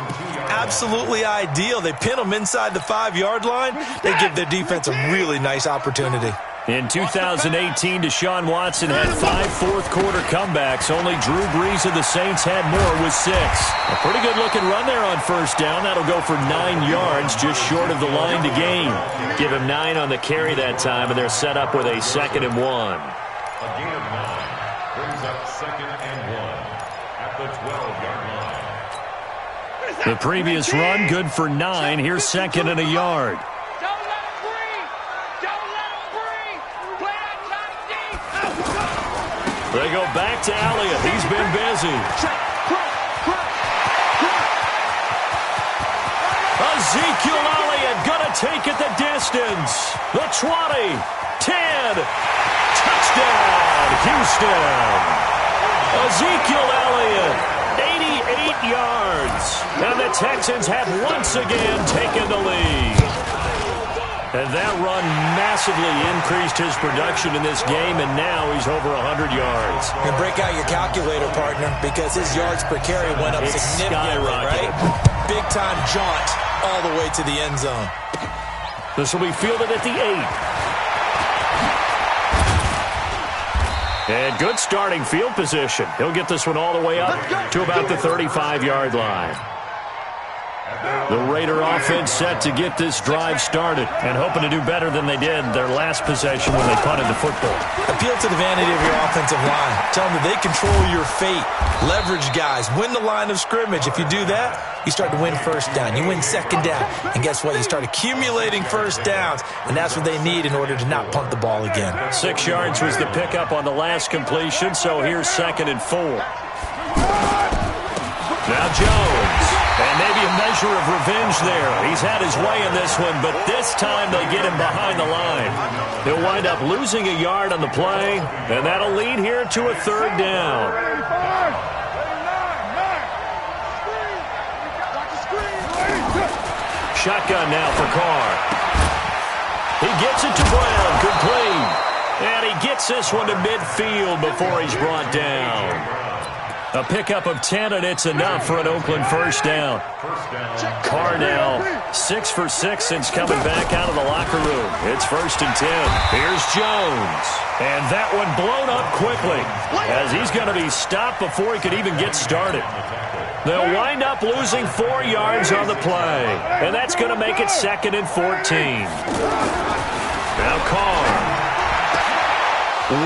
absolutely ideal. They pin them inside the 5-yard line. They give their defense a really nice opportunity. In 2018, Deshaun Watson had 5 fourth-quarter comebacks. Only Drew Brees of the Saints had more with 6. A pretty good-looking run there on first down. That'll go for 9 yards, just short of the line to gain. Give him 9 on the carry that time, and they're set up with a 2nd and 1. A gain of 9 brings up 2nd and 1 at the 12-yard line. The previous run, good for 9. Here's 2nd and a yard. They go back to Elliott. He's been busy. Ezekiel Elliott going to take it the distance. The 20, 10, touchdown, Houston. Ezekiel Elliott, 88 yards. And the Texans have once again taken the lead. And that run massively increased his production in this game, and now he's over 100 yards. And break out your calculator, partner, because his yards per carry went up significantly, right? Big-time jaunt all the way to the end zone. This will be fielded at the 8. And good starting field position. He'll get this one all the way up to about the 35-yard line. The Raider offense set to get this drive started and hoping to do better than they did their last possession when they punted the football. Appeal to the vanity of your offensive line. Tell them that they control your fate. Leverage guys. Win the line of scrimmage. If you do that, you start to win first down. You win second down. And guess what? You start accumulating first downs. And that's what they need in order to not punt the ball again. 6 yards was the pickup on the last completion, so here's 2nd and 4. Now Jones. And maybe a measure of revenge there. He's had his way in this one, but this time they get him behind the line. He'll wind up losing a yard on the play, and that'll lead here to a 3rd down. Shotgun now for Carr. He gets it to Brown, complete. And he gets this one to midfield before he's brought down. A pickup of 10, and it's enough for an Oakland first down. Carr now 6 for 6 since coming back out of the locker room. It's 1st and 10. Here's Jones. And that one blown up quickly as he's going to be stopped before he could even get started. They'll wind up losing 4 yards on the play. And that's going to make it 2nd and 14. Now Carr.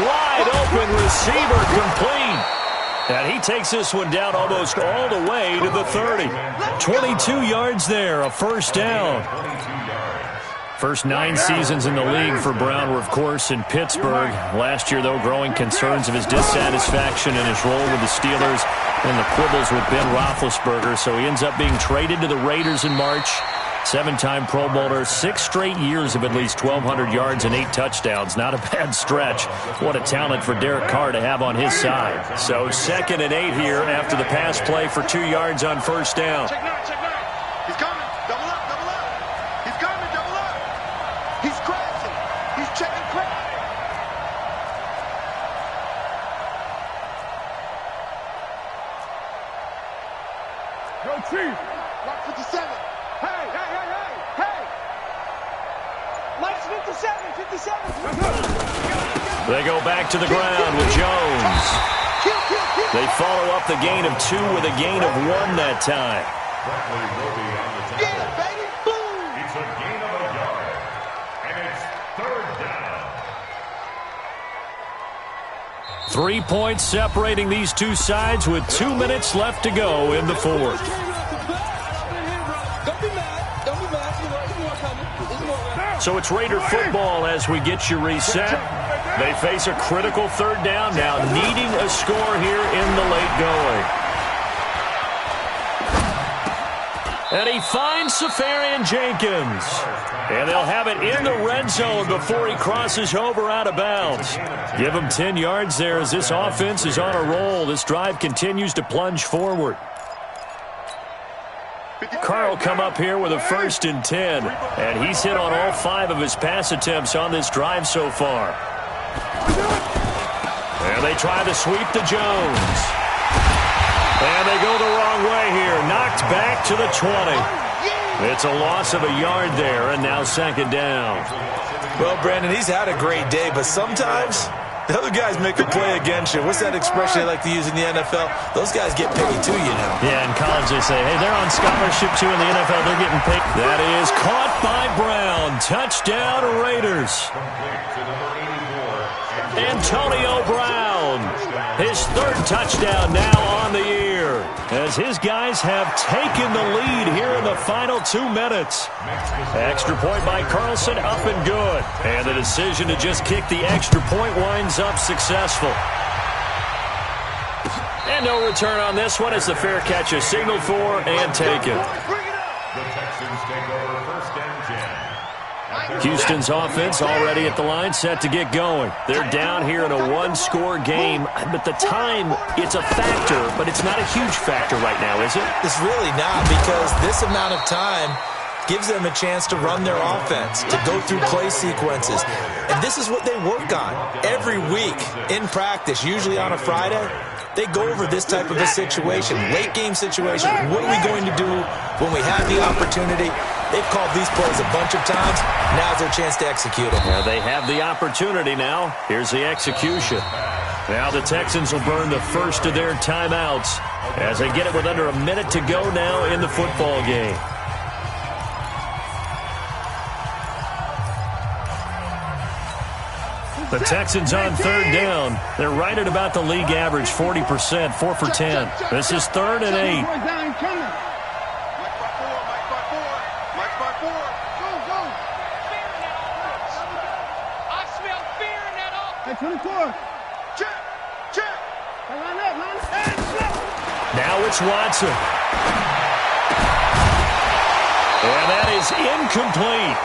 Wide open receiver, complete. And he takes this one down almost all the way to the 30. 22 yards there, a first down. First 9 seasons in the league for Brown were, of course, in Pittsburgh. Last year, though, growing concerns of his dissatisfaction in his role with the Steelers and the quibbles with Ben Roethlisberger. So he ends up being traded to the Raiders in March. 7-time Pro Bowler, 6 straight years of at least 1,200 yards and 8 touchdowns. Not a bad stretch. What a talent for Derek Carr to have on his side. So 2nd and 8 here after the pass play for 2 yards on first down. Check nine, check nine. He's coming. Double up, double up. He's coming, double up. He's crashing. He's checking quick. Yo, Chief. Rock 57. Hey, hey, hey, hey, hey! Lights 57, 57. They go back to the ground with Jones. They follow up the gain of 2 with a gain of 1 that time. Yeah, baby, boom! It's a gain of a yard, and it's 3rd down. 3 points separating these two sides with 2 minutes left to go in the 4th. So it's Raider football as we get you reset. They face a critical 3rd down now, needing a score here in the late going. And he finds Safarian Jenkins. And they'll have it in the red zone before he crosses over out of bounds. Give him 10 yards there as this offense is on a roll. This drive continues to plunge forward. Carr will come up here with a 1st and 10. And he's hit on all 5 of his pass attempts on this drive so far. And they try to sweep to Jones. And they go the wrong way here. Knocked back to the 20. It's a loss of a yard there, and now 2nd down. Well, Brandon, he's had a great day, but sometimes the other guys make a play against you. What's that expression they like to use in the NFL? Those guys get paid too, you know. Yeah, in college they say, hey, they're on scholarship too. In the NFL, they're getting paid. That is caught by Brown. Touchdown, Raiders. Antonio Brown, his 3rd touchdown now on the year, as his guys have taken the lead here in the final 2 minutes. Extra point by Carlson, up and good. And the decision to just kick the extra point winds up successful. And no return on this one as the fair catch is signaled for and taken. The Texans take over 1st and 10. Houston's offense already at the line, set to get going. They're down here in a 1-score game, but the time, it's a factor, but it's not a huge factor right now, is it? It's really not, because this amount of time gives them a chance to run their offense, to go through play sequences. And this is what they work on every week in practice, usually on a Friday. They go over this type of a situation, late game situation. What are we going to do when we have the opportunity? They've called these plays a bunch of times. Now's their chance to execute them. Yeah, they have the opportunity now. Here's the execution. Now the Texans will burn the first of their timeouts as they get it with under a minute to go now in the football game. The Texans on third down. They're right at about the league average, 40%, 4 for 10. This is 3rd and 8. Now it's Watson. And that is incomplete.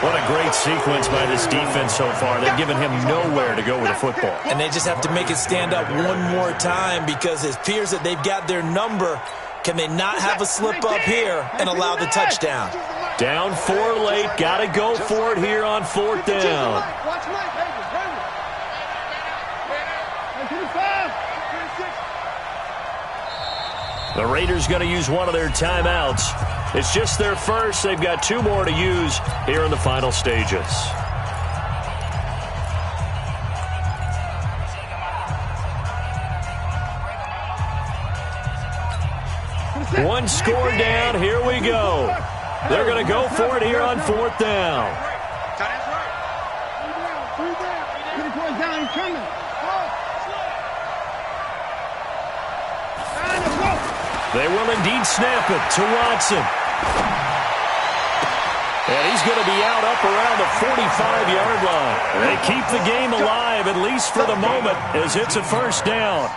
What a great sequence by this defense so far. They've given him nowhere to go with the football. And they just have to make it stand up one more time because it appears that they've got their number. Can they not have a slip up here and allow the touchdown? Down 4 late. Got to go for it here on 4th down. The Raiders going to use one of their timeouts. It's just their first. They've got 2 more to use here in the final stages. One score down. Here we go. They're going to go for it here on 4th down. They will indeed snap it to Watson. And he's going to be out up around the 45-yard line. They keep the game alive, at least for the moment, as it's a first down.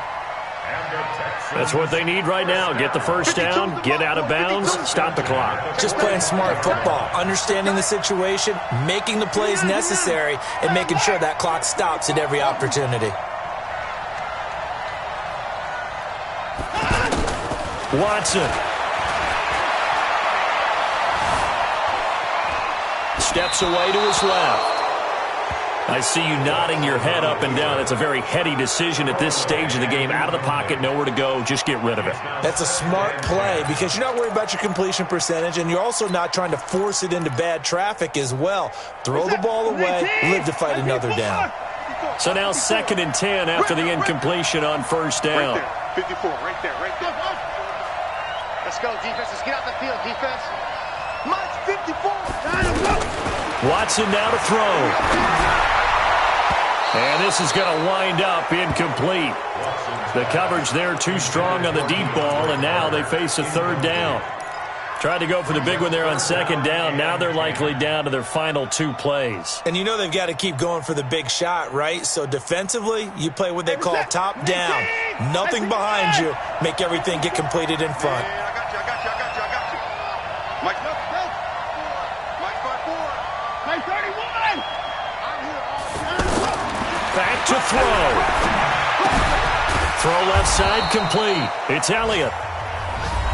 That's what they need right now. Get the first down, get out of bounds, stop the clock. Just playing smart football, understanding the situation, making the plays necessary, and making sure that clock stops at every opportunity. Watson. Steps away to his left. I see you nodding your head up and down. It's a very heady decision at this stage of the game. Out of the pocket, nowhere to go. Just get rid of it. That's a smart play because you're not worried about your completion percentage, and you're also not trying to force it into bad traffic as well. Throw the ball away, live to fight another down. So now 2nd and 10 after the incompletion on first down. Right there, 54, right there. Let's go, defense. Let's get out the field, defense. Mike, 54. Watson now to throw. And this is going to wind up incomplete. The coverage there too strong on the deep ball, and now they face a 3rd down. Tried to go for the big one there on 2nd down. Now they're likely down to their final 2 plays. And you know they've got to keep going for the big shot, right? So defensively, you play what they call top down. Nothing behind you. Make everything get completed in front. Mike 54. Mike 31. Back to throw. Throw left side complete. It's Elliott.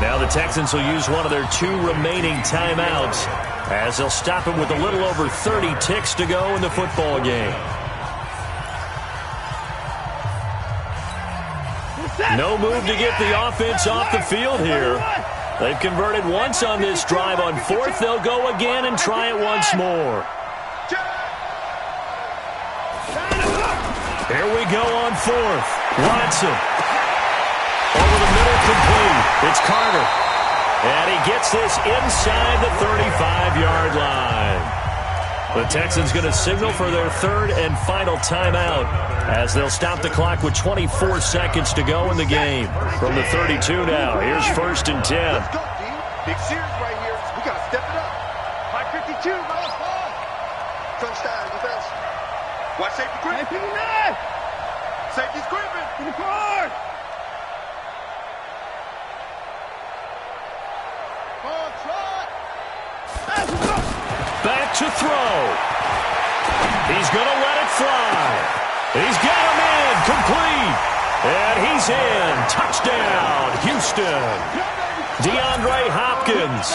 Now the Texans will use one of their 2 remaining timeouts as they'll stop it with a little over 30 ticks to go in the football game. No move to get the offense off the field here. They've converted once on this drive. On 4th, they'll go again and try it once more. Here we go on 4th. Watson. Over the middle, complete. It's Carter. And he gets this inside the 35-yard line. The Texans going to signal for their 3rd and final timeout as they'll stop the clock with 24 seconds to go in the game. From the 32 now, here's 1st and 10. Let's go, D. Big series right here. We got to step it up. 5:52, ball. Touchdown, defense. Watch safety grip. Safety's gripping. To the court. Back to throw. He's going to let it fly. He's got him in. Complete. And he's in. Touchdown, Houston. DeAndre Hopkins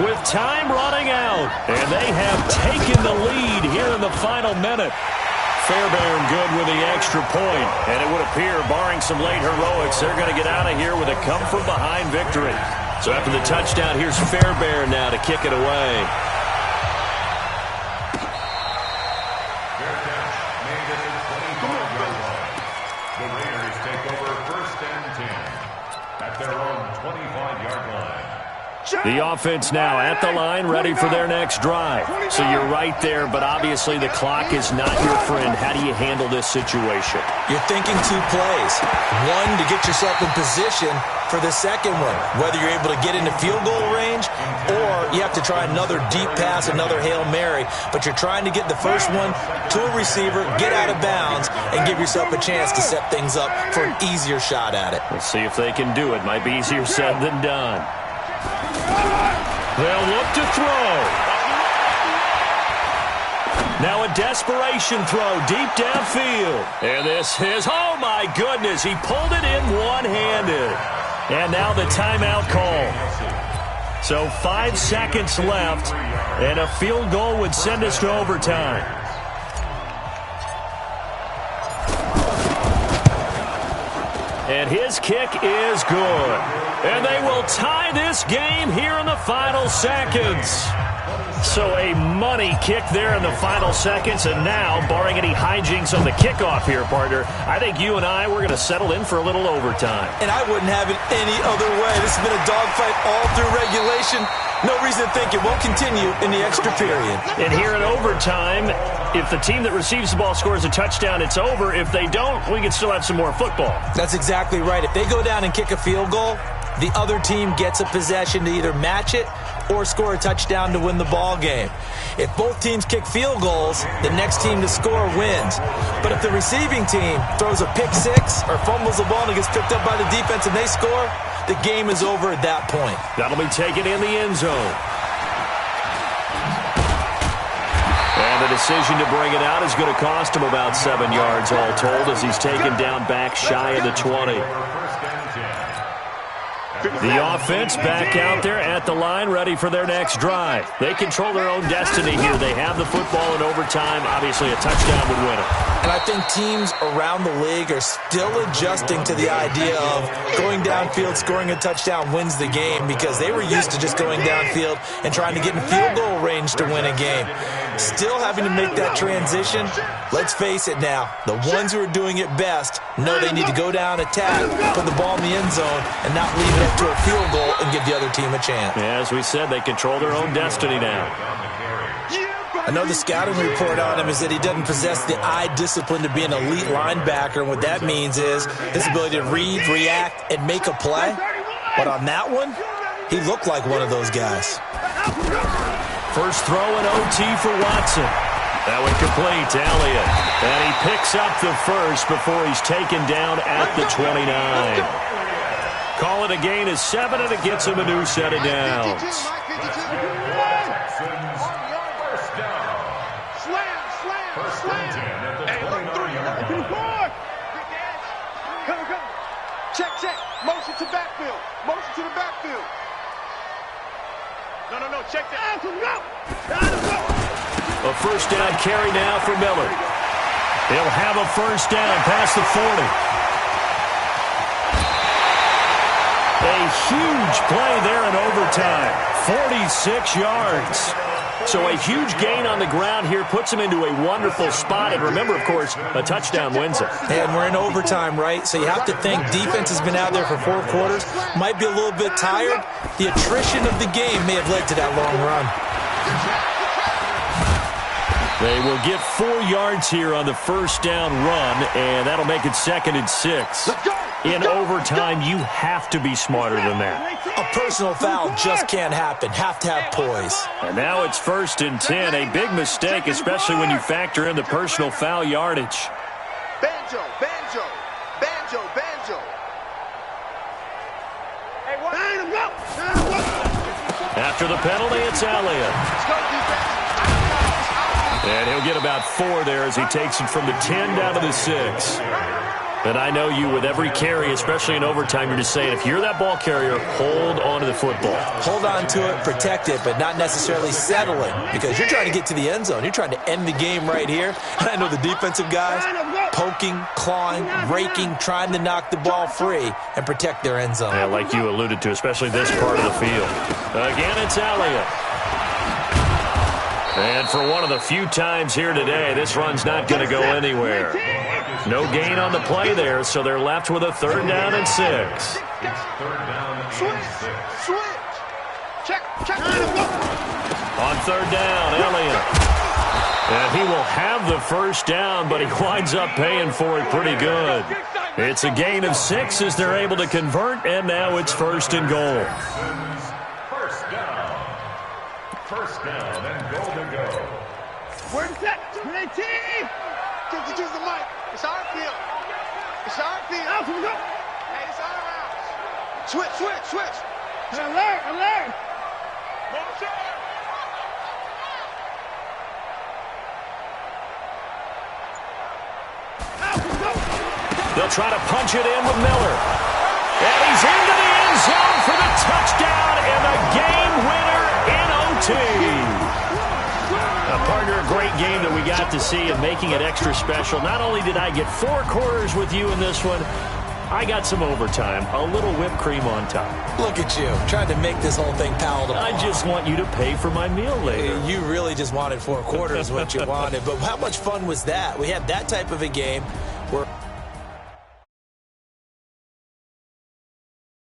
with time running out. And they have taken the lead here in the final minute. Fairbairn good with the extra point. And it would appear, barring some late heroics, they're going to get out of here with a come-from-behind victory. So after the touchdown, here's Fairbairn now to kick it away. The offense now at the line, ready for their next drive. So you're right there, but obviously the clock is not your friend. How do you handle this situation? You're thinking 2 plays. One, to get yourself in position for the second one, whether you're able to get into field goal range or you have to try another deep pass, another Hail Mary, but you're trying to get the first one to a receiver, get out of bounds, and give yourself a chance to set things up for an easier shot at it. Let's see if they can do it. Might be easier said than done. They'll look to throw. Now a desperation throw deep downfield. And this is, oh my goodness, he pulled it in one-handed. And now the timeout call. So 5 seconds left, and a field goal would send us to overtime. And his kick is good. And they will tie this game here in the final seconds. So a money kick there in the final seconds. And now, barring any hijinks on the kickoff here, partner, I think you and I, we're going to settle in for a little overtime. And I wouldn't have it any other way. This has been a dogfight all through regulation. No reason to think it won't continue in the extra period. And here in overtime, if the team that receives the ball scores a touchdown, it's over. If they don't, we can still have some more football. That's exactly right. If they go down and kick a field goal, the other team gets a possession to either match it or score a touchdown to win the ball game. If both teams kick field goals, the next team to score wins. But if the receiving team throws a pick six or fumbles the ball and it gets picked up by the defense and they score, the game is over at that point. That'll be taken in the end zone. And the decision to bring it out is going to cost him about 7 yards all told as he's taken down back shy of the 20. The offense back out there at the line, ready for their next drive. They control their own destiny here. They have the football in overtime. Obviously, a touchdown would win it. And I think teams around the league are still adjusting to the idea of going downfield, scoring a touchdown wins the game, because they were used to just going downfield and trying to get in field goal range to win a game. Still having to make that transition. Let's face it now, the ones who are doing it best know they need to go down, attack, put the ball in the end zone, and not leave it up to a field goal and give the other team a chance. Yeah, as we said, they control their own destiny now. I know the scouting report on him is that he doesn't possess the eye discipline to be an elite linebacker, and what that means is his ability to read, react, and make a play. But on that one, he looked like one of those guys. First throw in OT for Watson. That one complete to Elliott. And he picks up the first before he's taken down at the 29. Call it a gain of 7, and it gets him a new set of downs. Check. Motion to backfield. Motion to the backfield. No. Check that. A first down carry now for Miller. He'll have a first down past the 40. A huge play there in overtime. 46 yards. So a huge gain on the ground here puts him into a wonderful spot. And remember, of course, a touchdown wins it. And we're in overtime, right? So you have to think defense has been out there for 4 quarters. Might be a little bit tired. The attrition of the game may have led to that long run. They will get 4 yards here on the first down run, and that'll make it 2nd and 6. In overtime, you have to be smarter than that. A personal foul just can't happen. Have to have poise. And now it's 1st and 10. A big mistake, especially when you factor in the personal foul yardage. Banjo. After the penalty, it's Elliott. And he'll get about 4 there as he takes it from the 10 down to the 6. And I know you, with every carry, especially in overtime, you're just saying, if you're that ball carrier, hold on to the football. Hold on to it, protect it, but not necessarily settle it, because you're trying to get to the end zone. You're trying to end the game right here. And I know the defensive guys poking, clawing, raking, trying to knock the ball free and protect their end zone. Yeah, like you alluded to, especially this part of the field. Again, it's Elliott. And for one of the few times here today, this run's not going to go anywhere. No gain on the play there, so they're left with a 3rd down and 6. On third down, Elliott. And he will have the first down, but he winds up paying for it pretty good. It's a gain of 6 as they're able to convert, and now it's first and goal. First down. First down and goal to go. Where's that? Choose the mic. It's our field. It's our field. Out, we go. Hey, it's our house. Switch. Alert. They'll try to punch it in with Miller. And he's into the end zone for the touchdown and the game winner in OT. Partner, a great game that we got to see and making it extra special. Not only did I get 4 quarters with you in this one, I got some overtime, a little whipped cream on top. Look at you, trying to make this whole thing palatable. I just want you to pay for my meal later. You really just wanted 4 quarters what you wanted, but how much fun was that? We had that type of a game where